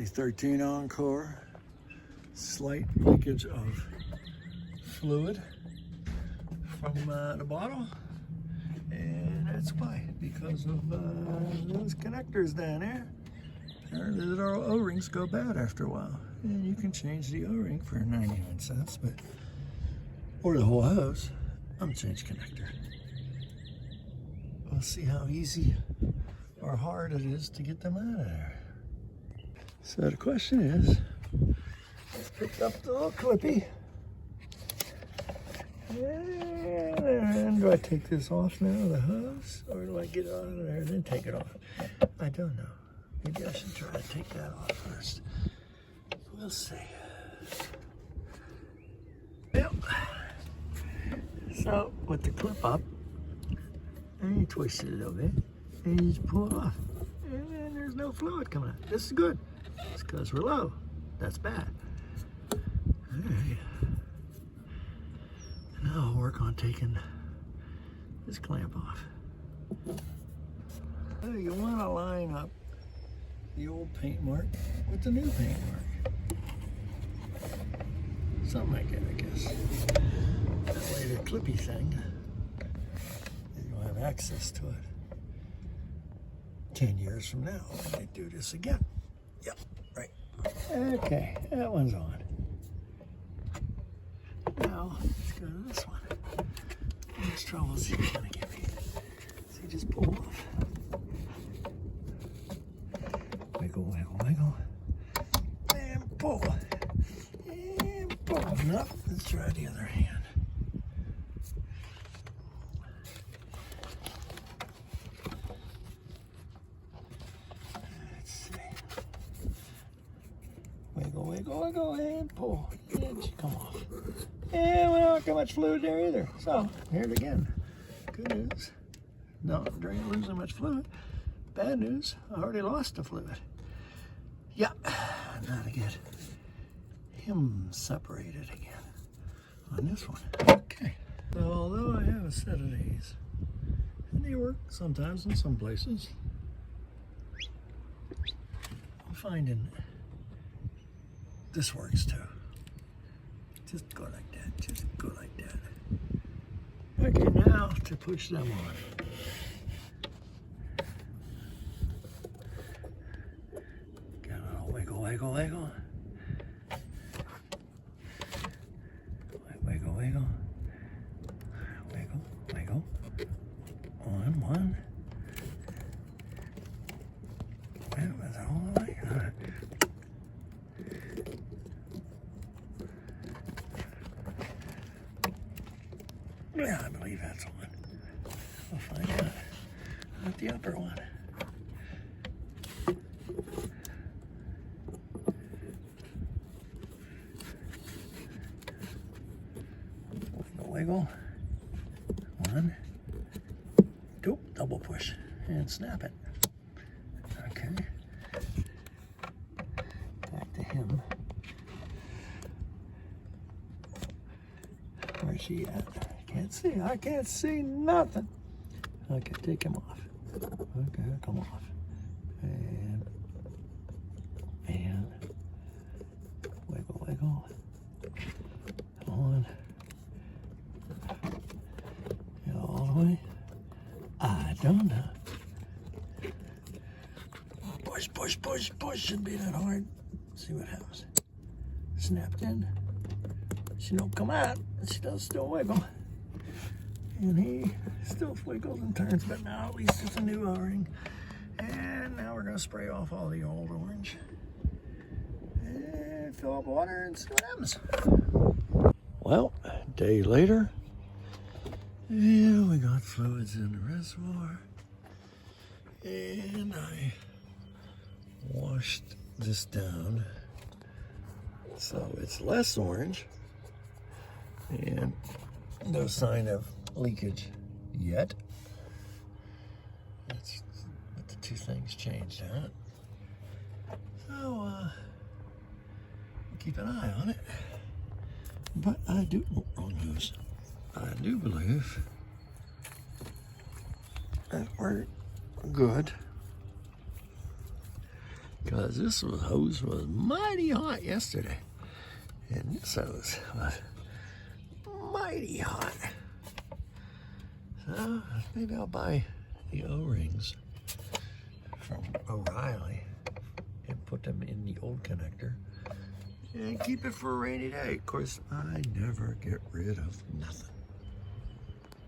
2013 Encore. Slight leakage of fluid from the bottle, and that's why, because of those connectors down there. Apparently the O-rings go bad after a while, and you can change the O-ring for 99 cents, but or the whole hose. I'm gonna change connector. We'll see how easy or hard it is to get them out of there. So the question is, let's pick up the little clippy. And do I take this off now, the hose, or do I get it out of there and then take it off? I don't know. Maybe I should try to take that off first. We'll see. Yep. So with the clip up, and you twist it a little bit, and you just pull it off. And then there's no fluid coming out. This is good. It's because we're low. That's bad. Alright. Now I'll work on taking this clamp off. So you want to line up the old paint mark with the new paint mark. Something like that, I guess. That way the clippy thing, you'll have access to it 10 years from now when they do this again. Yep, right. Okay, that one's on. Now, let's go to this one. How much trouble is he gonna give me? So you just pull off. Wiggle, wiggle, wiggle. And pull. And pull. Enough. Let's try the other hand. Let's see. Wiggle, wiggle, wiggle, and pull. And she come off. And we don't got much fluid there either. So, here it again. Good news. No, drain losing much fluid. Bad news, I already lost the fluid. Yep, now to get him separated again on this one. Okay. So, although I have a set of these, and they work sometimes in some places, I'm finding this works too. Just go like that, just go like that. Okay, now to push them on. Got a little wiggle, wiggle, wiggle. Wiggle, wiggle. Wiggle, wiggle. One. That was all I got. Yeah, I believe that's one. We'll find out. Not the upper one. Wiggle. One. Two. Double push. And snap it. Okay. Back to him. Where's she at? I can't see nothing. Okay, take him off. Okay, come off. And wiggle, wiggle. On. All the way. I don't know. Push, push, push, push. Shouldn't be that hard. See what happens. Snapped in. She don't come out. She does still wiggle. And he still wiggles and turns, but now at least it's a new O-ring. And now we're gonna spray off all the old orange. And fill up water and see what happens. Well, a day later, and we got fluids in the reservoir. And I washed this down so it's less orange. And no sign of leakage yet. That's what the two things changed out. So, we'll keep an eye on it. But I do, wrong news. I do believe that we're good. because this hose was mighty hot yesterday. And this hose was mighty hot. So maybe I'll buy the O-rings from O'Reilly and put them in the old connector and keep it for a rainy day. Of course, I never get rid of nothing.